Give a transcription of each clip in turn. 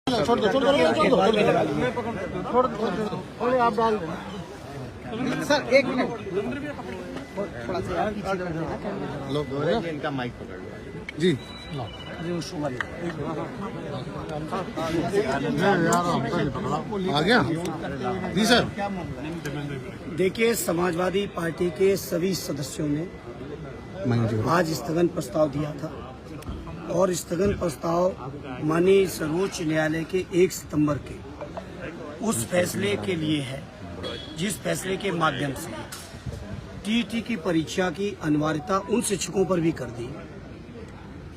छोड़ दो थोड़े आप डाल देना सर। एक मिनट थोड़ा सा इनका माइक पकड़ लो जी। आ गया जी सर। देखिए, समाजवादी पार्टी के सभी सदस्यों ने आज स्थगन प्रस्ताव दिया था और स्थगन प्रस्ताव माननीय सर्वोच्च न्यायालय के 1 सितंबर के उस फैसले के लिए है जिस फैसले के माध्यम से टीईटी की परीक्षा की अनिवार्यता उन शिक्षकों पर भी कर दी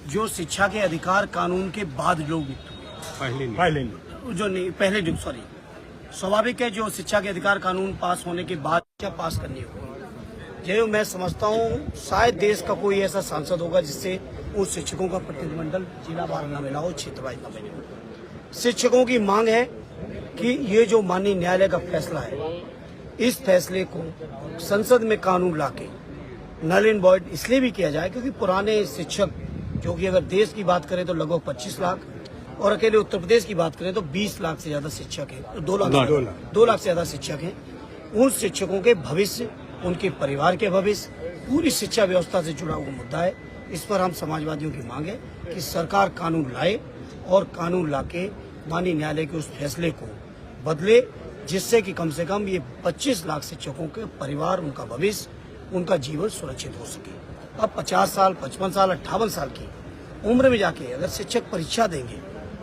जो शिक्षा के अधिकार कानून के बाद लोग पहले सॉरी स्वाभाविक है, जो शिक्षा के अधिकार कानून पास होने के बाद क्या पास करनी होगी। जो मैं समझता हूँ शायद देश का कोई ऐसा सांसद होगा जिससे उस शिक्षकों का प्रतिनिधिमंडल जिला वार न मिला हो, क्षेत्र वाइज न मिला हो। शिक्षकों की मांग है कि ये जो माननीय न्यायालय का फैसला है, इस फैसले को संसद में कानून लाके नल एंड वॉइड इसलिए भी किया जाए क्योंकि पुराने शिक्षक जो कि अगर देश की बात करें तो लगभग 25 लाख और अकेले उत्तर प्रदेश की बात करें तो 20 लाख से ज्यादा शिक्षक हैं, 2 लाख से ज्यादा शिक्षक हैं। उन शिक्षकों के भविष्य, उनके परिवार के भविष्य, पूरी शिक्षा व्यवस्था से जुड़ा हुआ मुद्दा है। इस पर हम समाजवादियों की मांग है कि सरकार कानून लाए और कानून लाके माननीय न्यायालय के उस फैसले को बदले, जिससे कि कम से कम ये 25 लाख शिक्षकों के परिवार, उनका भविष्य, उनका जीवन सुरक्षित हो सके। अब 50 साल, 55 साल, 58 साल की उम्र में जाके अगर शिक्षक परीक्षा देंगे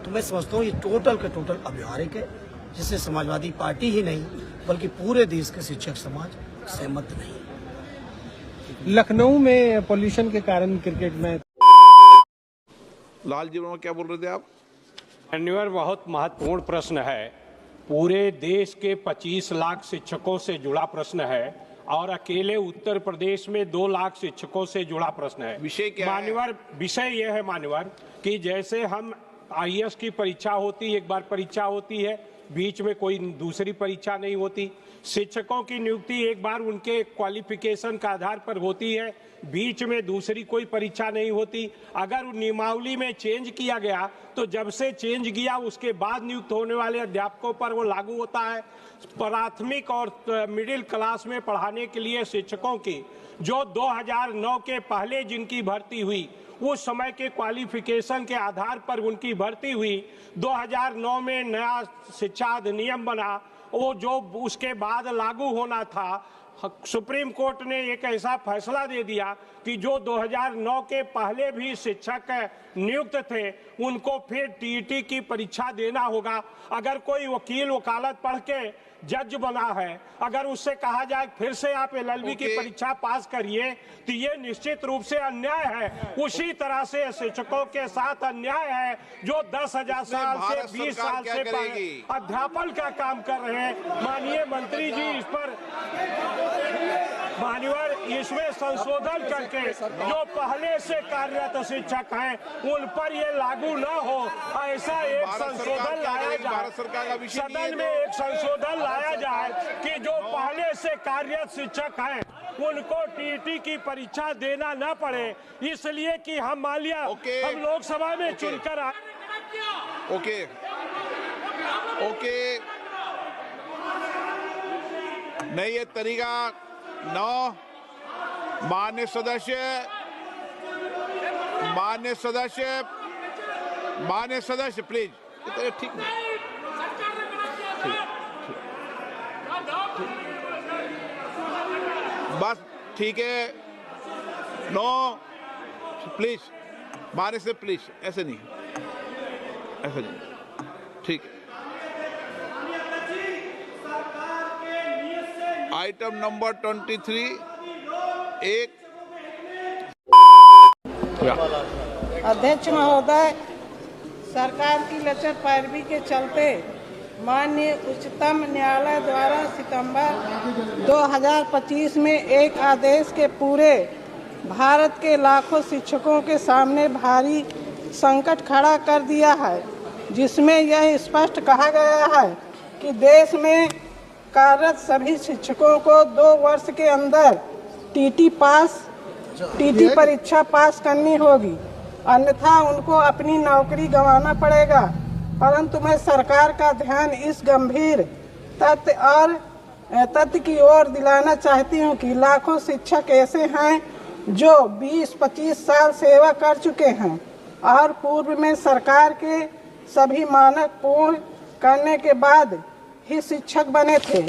तो मैं समझता हूँ ये टोटल का टोटल अव्यवहारिक है, जिससे समाजवादी पार्टी ही नहीं बल्कि पूरे देश के शिक्षक समाज सहमत नहीं। लखनऊ में पोल्यूशन के कारण क्रिकेट में लाल जी क्या बोल रहे थे आप? मान्यवर, बहुत महत्वपूर्ण प्रश्न है। पूरे देश के 25 लाख शिक्षकों से जुड़ा प्रश्न है और अकेले उत्तर प्रदेश में 2 लाख शिक्षकों से जुड़ा प्रश्न है। विषय क्या मान्यवर? विषय यह है मान्यवर कि जैसे हम आईएएस की परीक्षा होती, एक बार परीक्षा होती है, बीच में कोई दूसरी परीक्षा नहीं होती। शिक्षकों की नियुक्ति एक बार उनके क्वालिफिकेशन का आधार पर होती है, बीच में दूसरी कोई परीक्षा नहीं होती। अगर नियमावली में चेंज किया गया तो जब से चेंज किया उसके बाद नियुक्त होने वाले अध्यापकों पर वो लागू होता है। प्राथमिक और मिडिल क्लास में पढ़ाने के लिए शिक्षकों की जो 2009 के पहले जिनकी भर्ती हुई, उस समय के क्वालिफिकेशन के आधार पर उनकी भर्ती हुई। 2009 में नया शिक्षा अधिनियम बना, वो जो उसके बाद लागू होना था, सुप्रीम कोर्ट ने एक ऐसा फैसला दे दिया कि जो 2009 के पहले भी शिक्षक नियुक्त थे उनको फिर टीईटी की परीक्षा देना होगा। अगर कोई वकील वकालत पढ़ के जज बना है, अगर उससे कहा जाए फिर से आप एलएलबी की परीक्षा पास करिए, तो ये निश्चित रूप से अन्याय है। उसी तरह से शिक्षकों के साथ अन्याय है जो 10,000 साल से 20 साल से अध्यापन का काम कर रहे हैं। माननीय मंत्री जी इस पर मान्यवर इसमें संशोधन करके जो पहले से कार्यरत शिक्षक हैं उन पर ये लागू न हो, ऐसा एक संशोधन लाया जाए। सदन में एक संशोधन लाया जाए कि जो पहले से कार्यरत शिक्षक हैं उनको टीईटी की परीक्षा देना न पड़े, इसलिए कि हम मान लिया हम लोकसभा में चुनकर आए। ओके नहीं, ये तरीका 9 मान्य सदस्य प्लीज। ठीक है, बस ठीक है। 9 प्लीज, मान्य से प्लीज, ऐसे नहीं ठीक है। आइटम नंबर 23 एक। अध्यक्ष महोदय, सरकार की लचर पैरवी के चलते माननीय उच्चतम न्यायालय द्वारा सितंबर 2025 में एक आदेश के पूरे भारत के लाखों शिक्षकों के सामने भारी संकट खड़ा कर दिया है, जिसमें यह स्पष्ट कहा गया है कि देश में कार्यरत सभी शिक्षकों को 2 वर्ष के अंदर टीटी परीक्षा पास करनी होगी, अन्यथा उनको अपनी नौकरी गंवाना पड़ेगा। परंतु मैं सरकार का ध्यान इस गंभीर तथ्य की ओर दिलाना चाहती हूं कि लाखों शिक्षक ऐसे हैं जो 20-25 साल सेवा कर चुके हैं और पूर्व में सरकार के सभी मानक पूर्ण करने के बाद ही शिक्षक बने थे।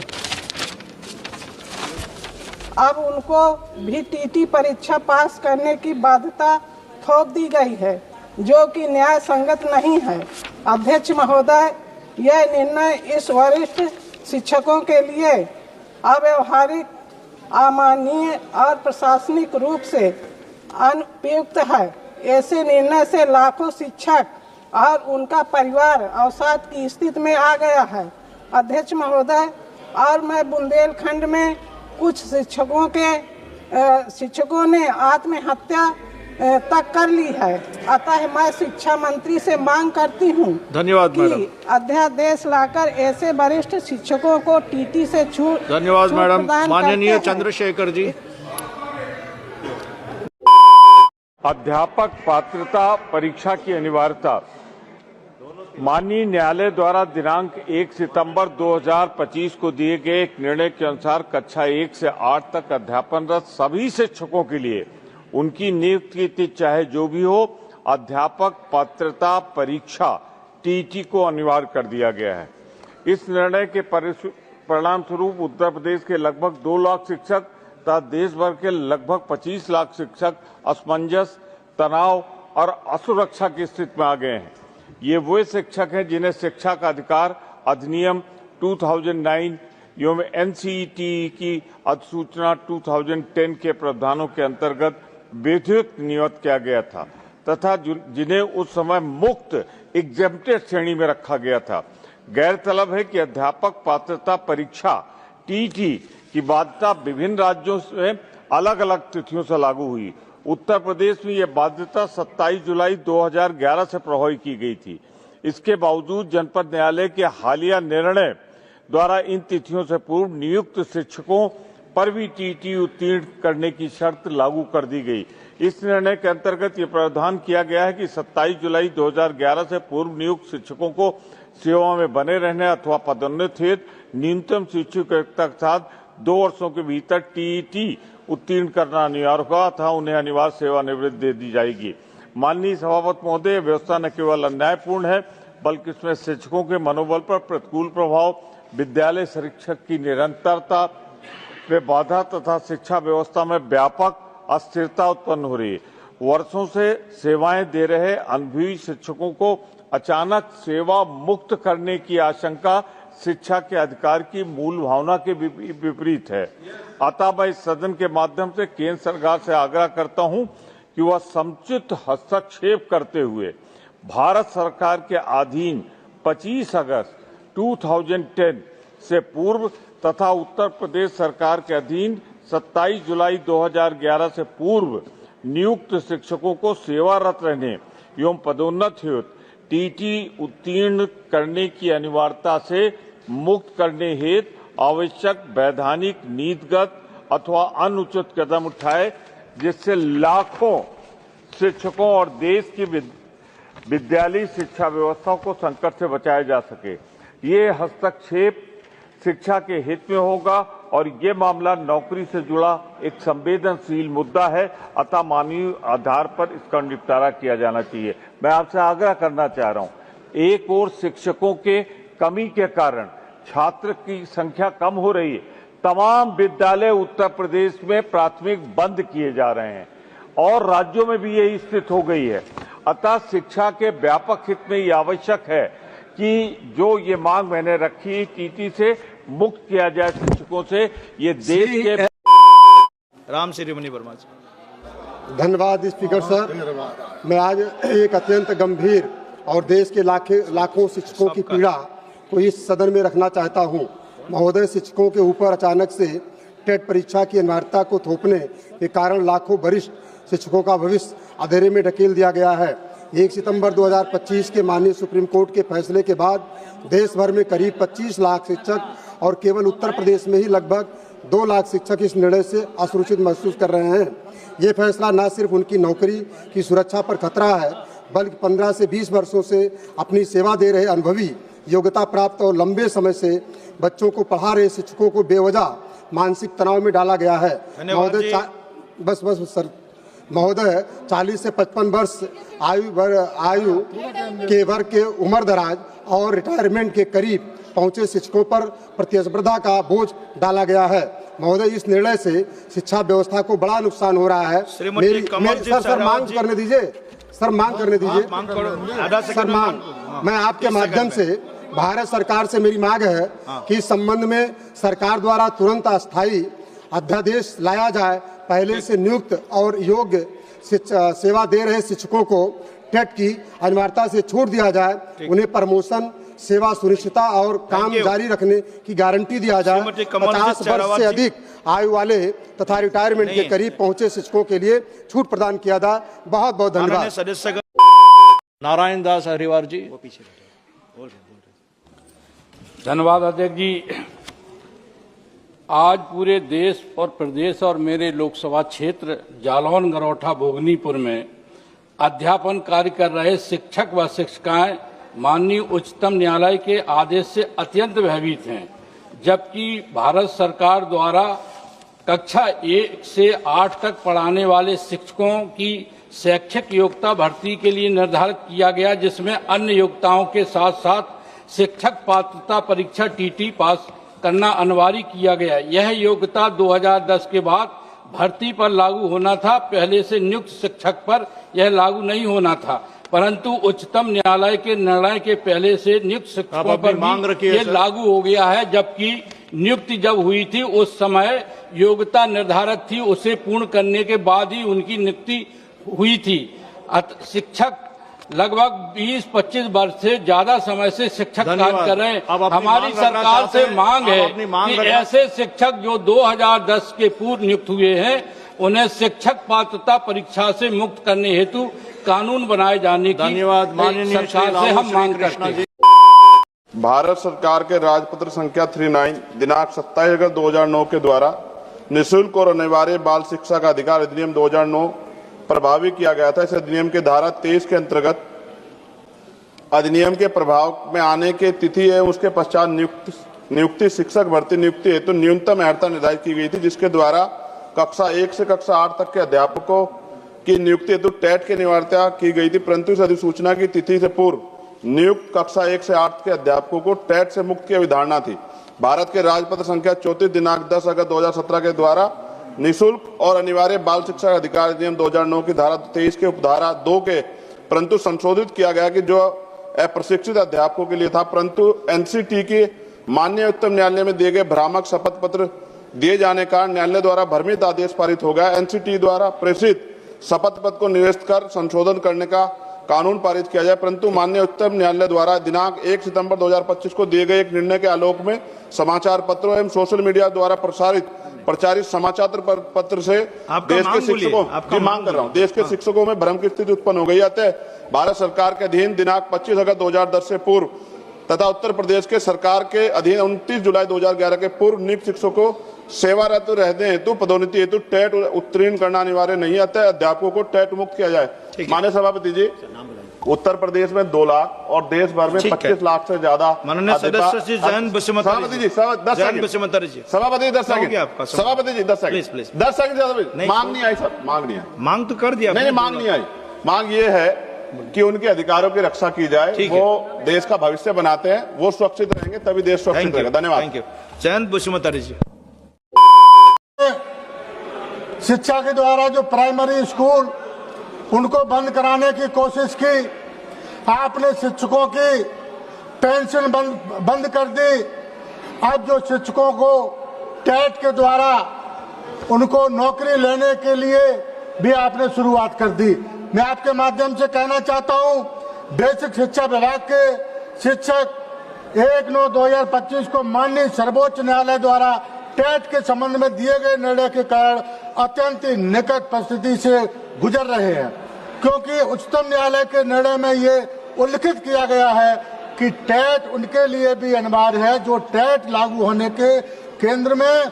अब उनको भी टीटी परीक्षा पास करने की बाध्यता थोप दी गई है, जो कि न्याय संगत नहीं है। अध्यक्ष महोदय, यह निर्णय इस वरिष्ठ शिक्षकों के लिए अव्यवहारिक, अमानवीय और प्रशासनिक रूप से अनुपयुक्त है। ऐसे निर्णय से लाखों शिक्षक और उनका परिवार अवसाद की स्थिति में आ गया है। अध्यक्ष महोदय, और मैं बुंदेलखंड में कुछ शिक्षकों ने आत्महत्या तक कर ली है। अतः मैं शिक्षा मंत्री से मांग करती हूं कि अध्यादेश लाकर ऐसे वरिष्ठ शिक्षकों को टीटी से छूट। धन्यवाद मैडम। माननीय चंद्रशेखर जी। अध्यापक पात्रता परीक्षा की अनिवार्यता। माननीय न्यायालय द्वारा दिनांक 1 सितंबर 2025 को दिए गए एक निर्णय के अनुसार कक्षा 1 से 8 तक अध्यापनरत सभी शिक्षकों के लिए उनकी नियुक्ति की तिथि चाहे जो भी हो, अध्यापक पात्रता परीक्षा टीटी को अनिवार्य कर दिया गया है। इस निर्णय के परिणाम स्वरूप उत्तर प्रदेश के लगभग 2 लाख शिक्षक तथा देश भर के लगभग 25 लाख शिक्षक असमंजस, तनाव और असुरक्षा की स्थिति में आ गए हैं। ये वो शिक्षक हैं जिन्हें शिक्षा का अधिकार अधिनियम 2009 एवं एनसीईटी की अधिसूचना 2010 के प्रावधानों के अंतर्गत विधिवत नियुक्त किया गया था तथा जिन्हें उस समय मुक्त एग्जेम्प्टेड श्रेणी में रखा गया था। गैरतलब है कि अध्यापक पात्रता परीक्षा टीटी की बाध्यता विभिन्न राज्यों में अलग अलग तिथियों से लागू हुई। उत्तर प्रदेश में यह बाध्यता 27 जुलाई 2011 से प्रभावी की गई थी। इसके बावजूद जनपद न्यायालय के हालिया निर्णय द्वारा इन तिथियों से पूर्व नियुक्त शिक्षकों पर भी टीटी उत्तीर्ण करने की शर्त लागू कर दी गई। इस निर्णय के अंतर्गत ये प्रावधान किया गया है कि 27 जुलाई 2011 से पूर्व नियुक्त शिक्षकों को सेवा में बने रहने अथवा पदोन्नति हेतु न्यूनतम शैक्षिक योग्यता के साथ 2 वर्षों के भीतर टीटी उत्तीर्ण करना अनिवार्य होगा अथवा उन्हें अनिवार्य सेवानिवृत्ति दे दी जाएगी। माननीय सभापति महोदय, व्यवस्था न केवल अन्यायपूर्ण है बल्कि इसमें शिक्षकों के मनोबल पर प्रतिकूल प्रभाव, विद्यालय शिक्षक की निरंतरता में बाधा तथा शिक्षा व्यवस्था में व्यापक अस्थिरता उत्पन्न हो रही है। वर्षों से सेवाएं दे रहे अनुभवी शिक्षकों को अचानक सेवा मुक्त करने की आशंका शिक्षा के अधिकार की मूल भावना के विपरीत है। अतः मैं इस सदन के माध्यम से केंद्र सरकार से आग्रह करता हूं कि वह समुचित हस्तक्षेप करते हुए भारत सरकार के अधीन 25 अगस्त 2010 से पूर्व तथा उत्तर प्रदेश सरकार के अधीन 27 जुलाई 2011 से पूर्व नियुक्त शिक्षकों को सेवारत रहने एवं पदोन्नति हेतु टीटी उत्तीर्ण करने की अनिवार्यता से मुक्त करने हेतु आवश्यक वैधानिक, नीतिगत अथवा अनुचित कदम उठाए, जिससे लाखों शिक्षकों और देश की विद्यालयी शिक्षा व्यवस्था को संकट से बचाया जा सके। ये हस्तक्षेप शिक्षा के हित में होगा और ये मामला नौकरी से जुड़ा एक संवेदनशील मुद्दा है, अतः मानवीय आधार पर इसका निपटारा किया जाना चाहिए। मैं आपसे आग्रह करना चाह रहा हूं, एक ओर शिक्षकों के कमी के कारण छात्र की संख्या कम हो रही है। तमाम विद्यालय उत्तर प्रदेश में प्राथमिक बंद किए जा रहे हैं और राज्यों में भी यही स्थिति हो गई है। अतः शिक्षा के व्यापक हित में ये आवश्यक है कि जो ये मांग मैंने रखी टीटी से मुक्त किया जाए शिक्षकों से। ये देश के राम श्रीमणि वर्मा जी। धन्यवाद स्पीकर सर। मैं आज एक अत्यंत गंभीर और देश के लाखों शिक्षकों की पीड़ा को इस सदन में रखना चाहता हूं। महोदय, शिक्षकों के ऊपर अचानक से टेट परीक्षा की अनिवार्यता को थोपने के कारण लाखों वरिष्ठ शिक्षकों का भविष्य अंधेरे में ढकेल दिया गया है। 1 सितंबर 2025 के माननीय सुप्रीम कोर्ट के फैसले के बाद देश भर में करीब 25 लाख शिक्षक और केवल उत्तर प्रदेश में ही लगभग 2 लाख शिक्षक इस निर्णय से असुरक्षित महसूस कर रहे हैं। ये फैसला न सिर्फ उनकी नौकरी की सुरक्षा पर खतरा है बल्कि 15 से 20 वर्षों से अपनी सेवा दे रहे अनुभवी, योग्यता प्राप्त और लंबे समय से बच्चों को पढ़ा रहे शिक्षकों को बेवजह मानसिक तनाव में डाला गया है। महोदय 40 से 55 वर्ष आयु के वर्ग के उम्र दराज और रिटायरमेंट के करीब पहुंचे शिक्षकों पर प्रतिस्पर्धा का बोझ डाला गया है। महोदय, इस निर्णय से शिक्षा व्यवस्था को बड़ा नुकसान हो रहा है। सर मांग करने दीजिए, सर मांग करने दीजिए, सर मांग। मैं आपके माध्यम से भारत सरकार से मेरी मांग है कि इस संबंध में सरकार द्वारा तुरंत अस्थायी अध्यादेश लाया जाए। पहले से नियुक्त और योग्य सेवा दे रहे शिक्षकों को टेट की अनिवार्यता से छूट दिया जाए। उन्हें प्रमोशन, सेवा सुनिश्चितता और काम जारी रखने की गारंटी दिया जाए। 50 वर्ष से अधिक आयु वाले तथा रिटायरमेंट के करीब पहुंचे शिक्षकों के लिए छूट प्रदान किया जाए। बहुत बहुत धन्यवाद। सदस्य नारायण दास हरिवार जी। धन्यवाद अध्यक्ष जी। आज पूरे देश और प्रदेश और मेरे लोकसभा क्षेत्र जालौन, गरौठा, भोगनीपुर में अध्यापन कार्य कर रहे शिक्षक व शिक्षिकाएं माननीय उच्चतम न्यायालय के आदेश से अत्यंत भयभीत हैं, जबकि भारत सरकार द्वारा कक्षा 1 से 8 तक पढ़ाने वाले शिक्षकों की शैक्षिक योग्यता भर्ती के लिए निर्धारित किया गया, जिसमें अन्य योग्यताओं के साथ साथ शिक्षक पात्रता परीक्षा TT पास करना अनिवार्य किया गया। यह योग्यता 2010 के बाद भर्ती पर लागू होना था, पहले से नियुक्त शिक्षक पर यह लागू नहीं होना था, परंतु उच्चतम न्यायालय के निर्णय के पहले से नियुक्त शिक्षकों पर भी ये लागू हो गया है। जबकि नियुक्ति जब हुई थी उस समय योग्यता निर्धारित थी, उसे पूर्ण करने के बाद ही उनकी नियुक्ति हुई थी। शिक्षक लगभग 20-25 वर्ष से ज्यादा समय से शिक्षक कार्य कर रहे हैं। हमारी सरकार से मांग है कि ऐसे शिक्षक जो 2010 के पूर्व नियुक्त हुए हैं उन्हें शिक्षक पात्रता परीक्षा से मुक्त करने हेतु कानून बनाए जाने की सरकार से हम मांग करते हैं। भारत सरकार के राजपत्र संख्या 39 दिनांक 27 अगस्त 2009 के द्वारा निःशुल्क और अनिवार्य बाल शिक्षा का अधिकार अधिनियम 2009 प्रभावी किया गया था। इस अधिनियम के धारा 23 के अंतर्गत अधिनियम के प्रभाव में आने की तिथि है उसके पश्चात नियुक्ति शिक्षक भर्ती नियुक्ति हेतु न्यूनतम अर्हता निर्धारित की गई थी, जिसके द्वारा कक्षा 1 से कक्षा 8 तक के अध्यापकों की नियुक्ति हेतु टेट की अनिवार्यता की गई थी, परंतु इस अधिसूचना की तिथि से पूर्व नियुक्त कक्षा 1 से 8 के अध्यापकों को टेट से मुक्त की अवधारणा थी। भारत के राजपत्र संख्या 34 दिनांक 10 अगस्त 2017 के द्वारा निःशुल्क और अनिवार्य बाल शिक्षा अधिकार अधिनियम 2009 की धारा 23 के उपधारा 2 के परंतु संशोधित किया गया कि जो अप्रशिक्षित अध्यापकों के लिए था, परंतु NCT के माननीय उच्चतम न्यायालय में दिए गए भ्रामक शपथ पत्र दिए जाने का न्यायालय द्वारा भ्रमित आदेश पारित हो गया। NCT द्वारा प्रेषित शपथ पत्र को निरस्त कर संशोधन करने का कानून पारित किया जाए, परंतु माननीय उच्चतम न्यायालय द्वारा दिनांक 1 सितंबर 2025 को दिए गए एक निर्णय के आलोक में समाचार पत्रों एवं सोशल मीडिया द्वारा प्रचारित समाचार पत्र से देश के शिक्षकों की मांग कर रहा हूं, देश के शिक्षकों में भ्रम की स्थिति उत्पन्न हो गई। अतः भारत सरकार के अधीन दिनांक 25 अगस्त 2010 से पूर्व तथा उत्तर प्रदेश के सरकार के अधीन 29 जुलाई 2011 के पूर्व नियुक्त शिक्षकों को सेवारत रहने हेतु पदोन्नति हेतु टेट उत्तीर्ण करना अनिवार्य नहीं, अतः अध्यापकों को टेट मुक्त किया जाए। माननीय सभापति जी, उत्तर प्रदेश में 2 लाख और देश भर में 25 लाख से ज्यादा माननीय सदस्य श्री जयंत बसुमतारी जी, सभापति जी 10 सेकंड मांग नहीं आई सर, मांग नहीं आई, मांग तो कर दिया, नहीं मांग नहीं आई। मांग ये है कि उनके अधिकारों की रक्षा की जाए, वो देश का भविष्य बनाते हैं, वो सुरक्षित रहेंगे तभी देश सुरक्षित रहेगा। धन्यवाद। जयंत बसुमतारी जी। शिक्षा के द्वारा जो प्राइमरी स्कूल उनको बंद कराने की कोशिश की, आपने शिक्षकों की पेंशन बंद कर दी। अब जो शिक्षकों को टेट के द्वारा उनको नौकरी लेने के लिए भी आपने शुरुआत कर दी। मैं आपके माध्यम से कहना चाहता हूं, बेसिक शिक्षा विभाग के शिक्षक 1/9/2025 को माननीय सर्वोच्च न्यायालय द्वारा टेट के संबंध में दिए गए निर्णय के कारण अत्यंत निकट परिस्थिति से गुजर रहे हैं, क्योंकि उच्चतम न्यायालय के निर्णय में ये उल्लिखित किया गया है कि टेट उनके लिए भी अनिवार्य है जो टेट लागू होने के केंद्र में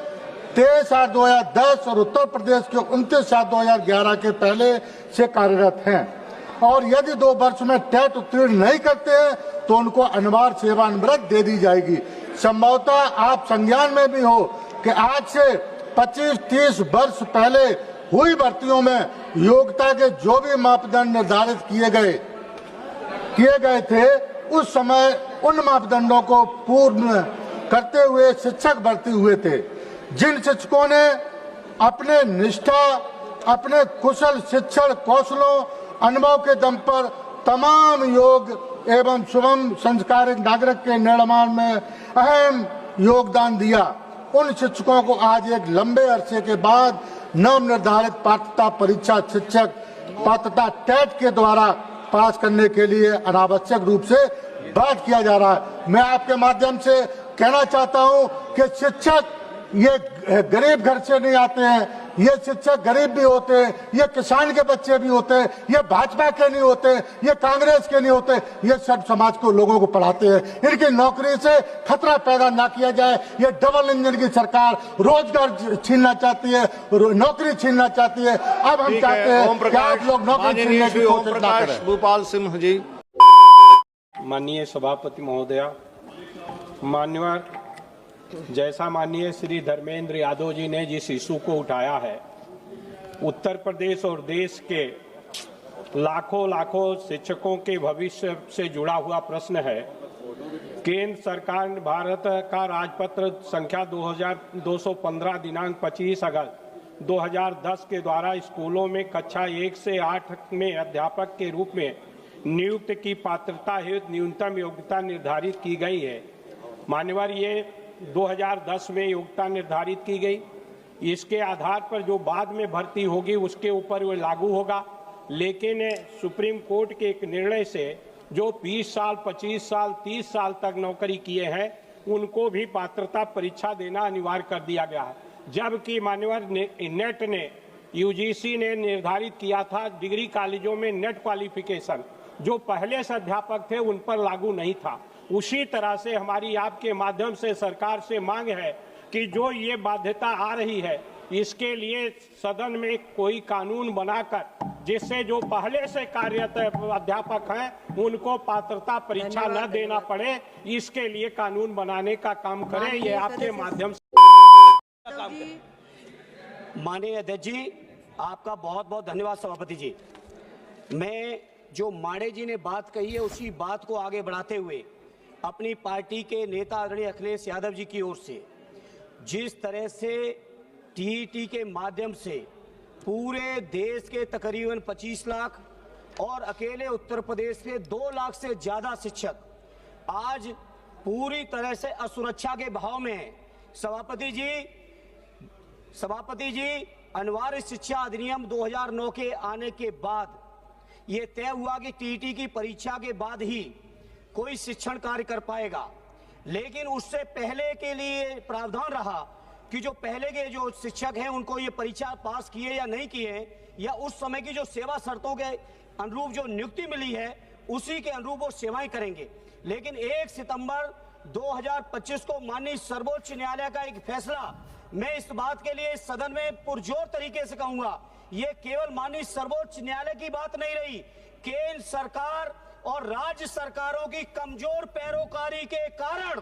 23/7/2010 और उत्तर प्रदेश के 29/7/2011 के पहले से कार्यरत हैं। और यदि 2 वर्ष में टेट उत्तीर्ण नहीं करते हैं तो उनको अनिवार्य सेवानिवृत्ति दे दी जाएगी। संभवतः आप संज्ञान में भी हो कि आज से 25-30 वर्ष पहले हुई भर्तियों में योग्यता के जो भी मापदंड निर्धारित किए गए थे, उस समय उन मापदंडों को पूर्ण करते हुए शिक्षक भर्ती हुए थे। जिन शिक्षकों ने अपने निष्ठा, अपने कुशल शिक्षण कौशलों, अनुभव के दम पर तमाम योग एवं सुगम संस्कारिक नागरिक के निर्माण में अहम योगदान दिया, उन शिक्षकों को आज एक लंबे अरसे के बाद नव निर्धारित पात्रता परीक्षा शिक्षक पात्रता टेट के द्वारा पास करने के लिए अनावश्यक रूप से बात किया जा रहा है। मैं आपके माध्यम से कहना चाहता हूं कि शिक्षक ये गरीब घर से नहीं आते हैं, ये शिक्षक गरीब भी होते हैं, ये किसान के बच्चे भी होते हैं, ये भाजपा के नहीं होते, ये कांग्रेस के नहीं होते, ये सब समाज को लोगों को पढ़ाते हैं। इनकी नौकरी से खतरा पैदा ना किया जाए। ये डबल इंजन की सरकार रोजगार छीनना चाहती है, नौकरी छीनना चाहती है। अब हम चाहते हैं कि आप लोग नौकरी छीनने की कोशिश ना करें। भूपाल सिंह जी। माननीय सभापति महोदया, मान्यवर, जैसा माननीय श्री धर्मेंद्र यादव जी ने जिस इशू को उठाया है, उत्तर प्रदेश और देश के लाखों शिक्षकों के भविष्य से जुड़ा हुआ प्रश्न है। केंद्र सरकार ने भारत का राजपत्र संख्या 2215 दिनांक 25 अगस्त 2010 के द्वारा स्कूलों में कक्षा 1 से 8 में अध्यापक के रूप में नियुक्त की पात्रता हेतु न्यूनतम योग्यता निर्धारित की गई है। मान्यवर, ये 2010 में योग्यता निर्धारित की गई। इसके आधार पर जो बाद में भर्ती होगी उसके ऊपर वो लागू होगा। लेकिन सुप्रीम कोर्ट के एक निर्णय से जो 20 साल, 25 साल, 30 साल तक नौकरी किए हैं उनको भी पात्रता परीक्षा देना अनिवार्य कर दिया गया है। जबकि मान्यवर नेट ने, यूजीसी ने निर्धारित किया था डिग्री कॉलेजों में नेट क्वालिफिकेशन जो पहले से अध्यापक थे उन पर लागू नहीं था। उसी तरह से हमारी आपके माध्यम से सरकार से मांग है कि जो ये बाध्यता आ रही है इसके लिए सदन में कोई कानून बनाकर जिससे जो पहले से कार्यरत अध्यापक हैं उनको पात्रता परीक्षा न देना पड़े, इसके लिए कानून बनाने का काम करें। ये आपके माध्यम से काम करें। माननीय अध्यक्ष जी, आपका बहुत बहुत धन्यवाद। सभापति जी, मैं जो माड़े जी ने बात कही है उसी बात को आगे बढ़ाते हुए अपनी पार्टी के नेता आदरणीय अखिलेश यादव जी की ओर से जिस तरह से टीईटी के माध्यम से पूरे देश के तकरीबन 25 लाख और अकेले उत्तर प्रदेश के 2 लाख से ज्यादा शिक्षक आज पूरी तरह से असुरक्षा के भाव में है। सभापति जी, अनिवार्य शिक्षा अधिनियम 2009 के आने के बाद ये तय हुआ कि टीईटी की परीक्षा के बाद ही कोई शिक्षण कार्य कर पाएगा। लेकिन उससे पहले के लिए प्रावधान रहा कि जो पहले के जो शिक्षक हैं उनको ये परीक्षा पास किए या नहीं किए, या उस समय की जो सेवा शर्तों के अनुरूप जो नियुक्ति मिली है उसी के अनुरूप वो सेवाएं करेंगे। लेकिन 1 सितंबर 2025 को माननीय सर्वोच्च न्यायालय का एक फैसला, मैं इस बात के लिए सदन में पुरजोर तरीके से कहूंगा, ये केवल माननीय सर्वोच्च न्यायालय की बात नहीं रही, केंद्र सरकार और राज्य सरकारों की कमजोर पैरोकारी के कारण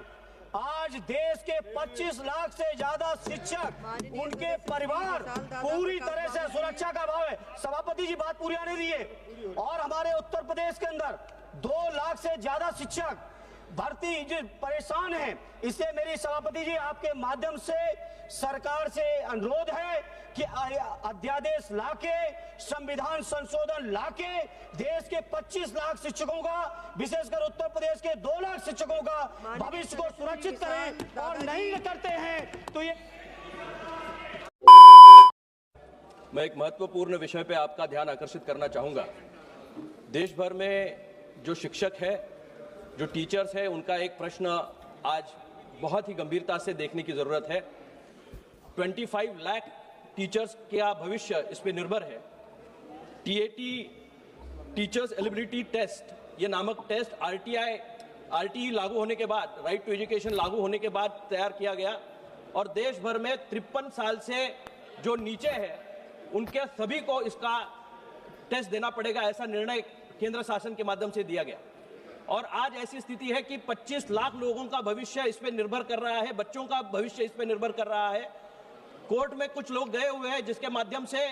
आज देश के 25 लाख से ज्यादा शिक्षक, उनके परिवार पूरी तरह से सुरक्षा का भाव है। सभापति जी, बात पूरी आने दीजिए। और हमारे उत्तर प्रदेश के अंदर 2 लाख से ज्यादा शिक्षक भर्ती जो परेशान हैं। इससे मेरी सभापति जी आपके माध्यम से सरकार से अनुरोध है कि अध्यादेश लाके, संविधान संशोधन लाके देश के 25 लाख शिक्षकों का, विशेषकर उत्तर प्रदेश के 2 लाख शिक्षकों का भविष्य को सुरक्षित करें। और नहीं करते हैं तो ये मैं एक महत्वपूर्ण विषय पे आपका ध्यान आकर्षित करना चाहूंगा। देश भर में जो शिक्षक है, जो टीचर्स है, उनका एक प्रश्न आज बहुत ही गंभीरता से देखने की जरूरत है। 25 लाख टीचर्स का भविष्य इस पे निर्भर है। टीएटी, टीचर्स एलिजिबिलिटी टेस्ट, ये नामक टेस्ट आरटीई लागू होने के बाद, राइट टू एजुकेशन लागू होने के बाद तैयार किया गया और देश भर में 53 साल से जो नीचे है उनके सभी को इसका टेस्ट देना पड़ेगा, ऐसा निर्णय केंद्र शासन के माध्यम से दिया गया। और आज ऐसी स्थिति है कि 25 लाख लोगों का भविष्य इस पे निर्भर कर रहा है, बच्चों का भविष्य इस पे निर्भर कर रहा है। कोर्ट में कुछ लोग गए हुए हैं जिसके माध्यम से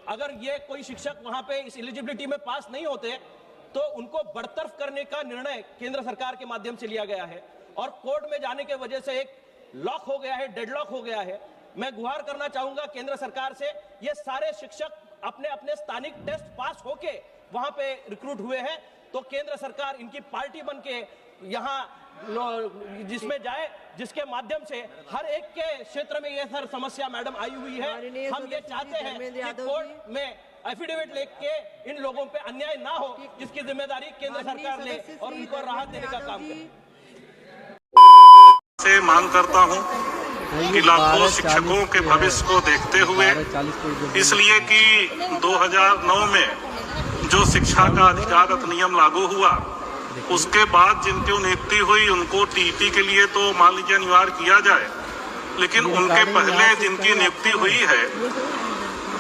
अगर ये कोई शिक्षक वहां पे इस एलिजिबिलिटी में पास नहीं होते तो उनको बरतरफ करने का निर्णय केंद्र सरकार के माध्यम से लिया गया है और कोर्ट में जाने के वजह से एक लॉक हो गया है, डेडलॉक हो गया है। मैं गुहार करना चाहूंगा केंद्र सरकार से, ये सारे शिक्षक अपने अपने स्थानिक टेस्ट पास होके वहां पे रिक्रूट हुए हैं, तो केंद्र सरकार इनकी पार्टी बन के यहाँ जिसमें जाए, जिसके माध्यम से हर एक के क्षेत्र में ये सर समस्या मैडम आई हुई है। हम ये चाहते हैं कि कोर्ट में एफिडेविट लेके इन लोगों पे अन्याय ना हो, जिसकी जिम्मेदारी केंद्र सरकार ले और उनको राहत देने का काम करे। से मांग करता हूं कि लाखों शिक्षकों के भविष्य को देखते हुए, इसलिए कि 2009 में जो शिक्षा का अधिकार अधिनियम लागू हुआ, उसके बाद जिनकी नियुक्ति हुई उनको टीटी के लिए तो मान लीजिए अनिवार्य किया जाए, लेकिन उनके पहले जिनकी नियुक्ति हुई है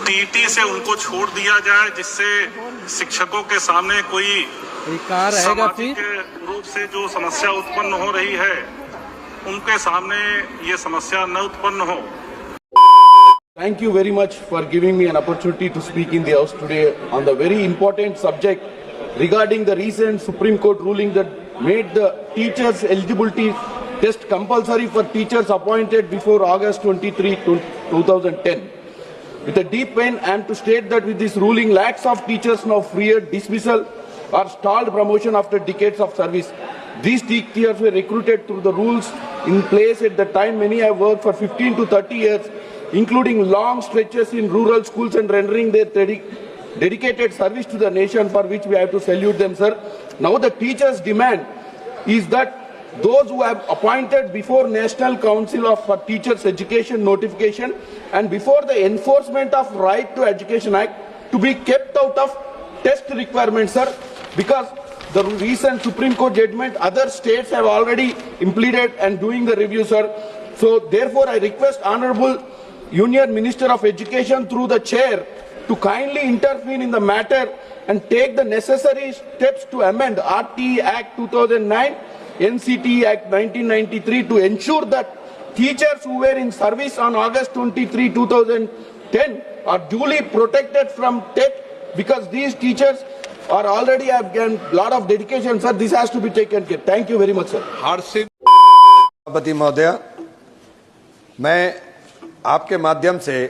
टीटी से उनको छोड़ दिया जाए, जिससे शिक्षकों के सामने कोई सामाजिक रूप से जो समस्या उत्पन्न हो रही है उनके सामने ये समस्या न उत्पन्न हो। Thank you very much for giving me an opportunity to speak in the House today on the very important subject regarding the recent Supreme Court ruling that made the teachers' eligibility test compulsory for teachers appointed before August 23, 2010. With a deep pain, I am to state that with this ruling, lakhs of teachers now feared dismissal or stalled promotion after decades of service. These teachers were recruited through the rules in place at the time. Many have worked for 15 to 30 years, including long stretches in rural schools and rendering their dedicated service to the nation, for which we have to salute them, sir. Now the teachers' demand is that those who have appointed before National Council for Teachers Education notification and before the Enforcement of Right to Education Act to be kept out of test requirements, sir, because the recent Supreme Court judgment, other states have already implemented and doing the review, sir. So therefore, I request Honorable Union Minister of Education through the chair to kindly intervene in the matter and take the necessary steps to amend RTE Act 2009, NCT Act 1993 to ensure that teachers who were in service on August 23, 2010 are duly protected from TET, because these teachers are already have given a lot of dedication, sir. This has to be taken care. Thank you very much, sir. सभापति महोदय, मैं आपके माध्यम से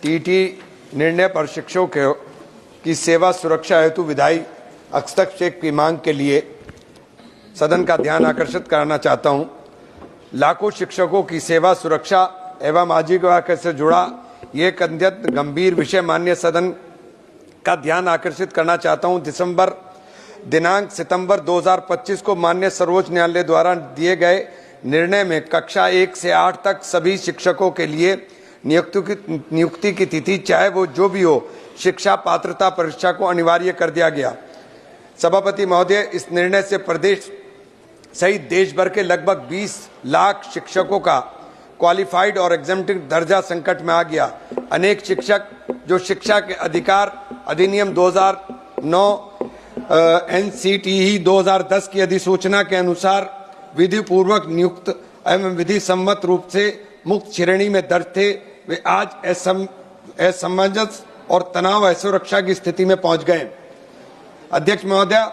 TT निर्णय पर शिक्षकों की सेवा सुरक्षा हेतु विधायी हस्तक्षेप की मांग के लिए सदन का ध्यान आकर्षित कराना चाहता हूं। लाखों शिक्षकों की सेवा सुरक्षा एवं आजीविका से जुड़ा ये एक अत्यंत गंभीर विषय माननीय सदन का ध्यान आकर्षित करना चाहता हूं। दिनांक सितंबर 2025 को माननीय सर्वोच्च न्यायालय द्वारा दिए गए निर्णय में कक्षा 1 से 8 तक सभी शिक्षकों के लिए नियुक्ति की तिथि चाहे वो जो भी हो, शिक्षा पात्रता परीक्षा को अनिवार्य कर दिया गया। सभापति महोदय, इस निर्णय से प्रदेश सहित देश भर के लगभग 20 लाख शिक्षकों का क्वालिफाइड और एग्जेम्प्टेड दर्जा संकट में आ गया। अनेक शिक्षक जो शिक्षा के अधिकार अधिनियम 2009 NCTE 2010 की अधिसूचना के अनुसार विधि पूर्वक नियुक्त एवं विधि सम्मत रूप से मुक्त श्रेणी में दर्ज थे, वे आज असमंजस और तनाव असुरक्षा की स्थिति में पहुंच गए। अध्यक्ष महोदय,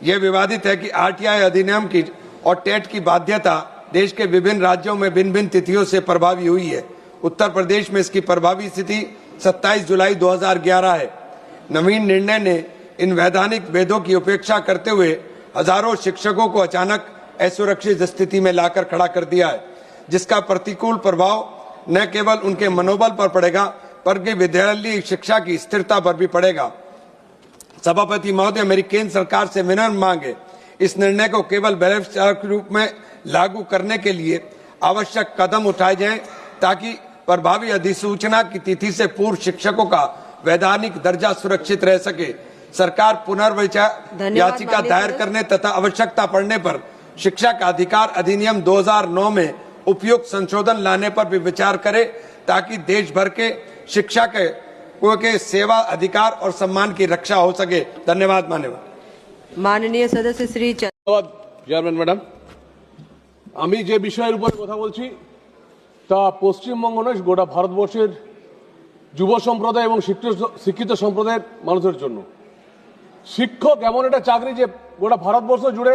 यह विवादित है कि RTI अधिनियम की और टेट की बाध्यता देश के विभिन्न राज्यों में भिन्न भिन्न तिथियों से प्रभावी हुई है। उत्तर प्रदेश में इसकी प्रभावी तिथि 27 जुलाई 2011 है। नवीन निर्णय ने इन वैधानिक भेदों की उपेक्षा करते हुए हजारों शिक्षकों को अचानक असुरक्षित स्थिति में लाकर खड़ा कर दिया है, जिसका प्रतिकूल प्रभाव न केवल उनके मनोबल पर पड़ेगा बल्कि विद्यालयी शिक्षा की स्थिरता पर भी पड़ेगा। सभापति महोदय, मेरी केंद्र सरकार से विनम्र मांग है, इस निर्णय को केवल बलवत्कार के रूप में लागू करने के लिए आवश्यक कदम उठाए जाएं, ताकि प्रभावी अधिसूचना की तिथि से पूर्व शिक्षकों का वैधानिक दर्जा सुरक्षित रह सके। सरकार पुनर्विचार याचिका दायर करने तथा आवश्यकता पड़ने पर शिक्षा का अधिकार अधिनियम 2009 में उपयुक्त संशोधन लाने पर भी विचार करे, ताकि देश भर के शिक्षा के के सेवा अधिकार और सम्मान की रक्षा हो सके। धन्यवाद मान्यवर। माननीय सदस्य श्री ধন্যবাদ চেয়ারম্যান ম্যাডাম। আমি যে বিষয়ের উপর কথা বলছি তা পশ্চিমবঙ্গ নয়, গোটা ভারতবর্ষের যুব সম্প্রদায় এবং শিক্ষিত সম্প্রদায়ের মানুষের জন্য। শিক্ষক এমন একটা চাকরি যে গোটা ভারতবর্ষ জুড়ে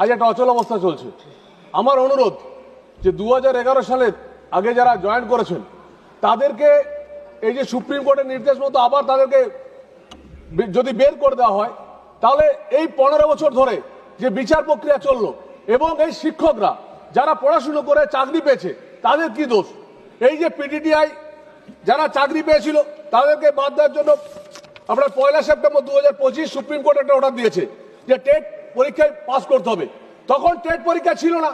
আজ একটা অচল অবস্থা চলছে। আমার অনুরোধ যে 2011 সালে আগে যারা জয়েন করেছেন তাদেরকে এই যে সুপ্রিম কোর্টের নির্দেশ মতো আবার তাদেরকে যদি বের করে দেওয়া হয় তাহলে এই 15 বছর ধরে যে বিচার প্রক্রিয়া চললো এবং এই শিক্ষকরা যারা পড়াশুনো করে চাকরি পেয়েছে তাদের কি দোষ? এই যে পিটিটিআই যারা চাকরি পেয়েছিল তাদেরকে বাদ দেওয়ার জন্য আপনার 1 সেপ্টেম্বর 2025 সুপ্রিম কোর্ট একটা অর্ডার দিয়েছে যে টেট পরীক্ষায় পাস করতে হবে। তখন টেট পরীক্ষা ছিল না,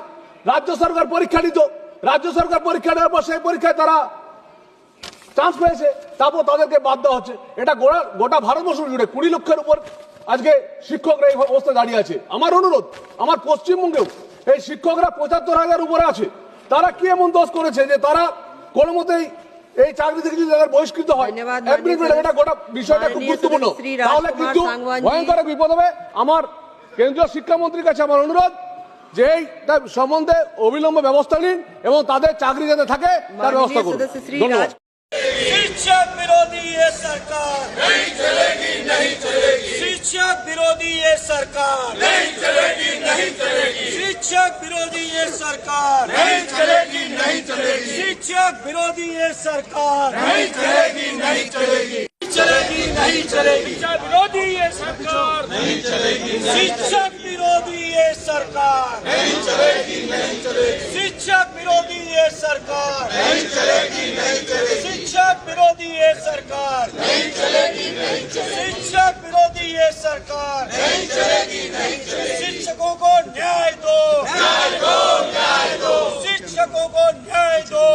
রাজ্য সরকার পরীক্ষা নিত। রাজ্য সরকার পরীক্ষা নেওয়ার পর সেই পরীক্ষায় তারা চান্স পেয়েছে, তারপর তাদেরকে বাদ দেওয়া হচ্ছে। এটা গোটা ভারতবর্ষ জুড়ে 20 লক্ষের উপর আজকে শিক্ষকরা এই অবস্থা দাঁড়িয়ে আছে। আমার অনুরোধ, আমার পশ্চিমবঙ্গেও এই শিক্ষকরা 75,000 উপরে আছে। তারা কি এমন দোষ করেছে যে তারা কোনো মতেই এই চাকরি থেকে যদি তাদের বহিষ্কৃত হয়? এটা গোটা বিষয়টা খুব গুরুত্বপূর্ণ, তাহলে কিন্তু ভয়ঙ্কর বিপদ হবে। আমার কেন্দ্রীয় শিক্ষামন্ত্রীর কাছে আমার অনুরোধ যে এইটা সম্বন্ধে অবিলম্বে ব্যবস্থা নিন এবং তাদের চাকরি যাতে থাকে তার ব্যবস্থা করুন। ধন্যবাদ। शिक्षक विरोधी ये सरकार नहीं चलेगी, नहीं चलेगी। शिक्षक विरोधी ये सरकार नहीं चलेगी, नहीं चलेगी। शिक्षक विरोधी ये सरकार नहीं चलेगी, नहीं चलेगी। शिक्षक विरोधी ये सरकार नहीं चलेगी, नहीं चलेगी। चलेगी, नहीं चलेगी। शिक्षक विरोधी ये सरकार नहीं चलेगी। शिक्षक विरोधी ये सरकार नहीं चलेगी, नहीं चलेगी। शिक्षक विरोधी ये सरकार नहीं चलेगी, नहीं चलेगी। शिक्षक विरोधी ये सरकार नहीं चलेगी, नहीं चलेगी। शिक्षक विरोधी ये सरकार नहीं चलेगी, नहीं चलेगी। शिक्षकों को न्याय दो, न्याय दो, न्याय दो। शिक्षकों को न्याय दो।